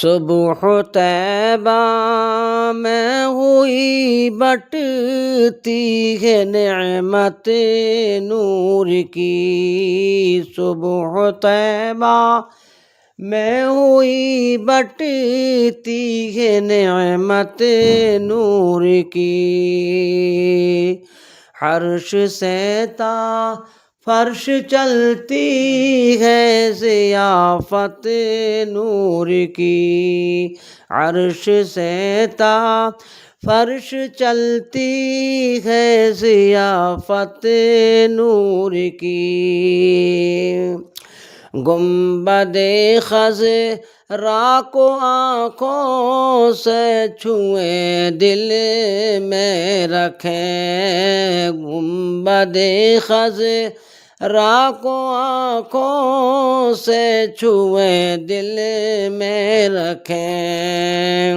صبح طیبہ میں ہوئی بٹتی ہے نعمت نور کی، صبح طیبہ میں ہوئی بٹتی ہے نعمت نور کی، عرش سے تا فرش چلتی ہے ضیافت نور کی، عرش سے تا فرش چلتی ہے ضیافت نور کی، گنبد خضرا کو آنکھوں سے چھوئیں دل میں رکھیں، گنبد خضرا کو آنکھوں سے چھوئیں دل میں رکھیں،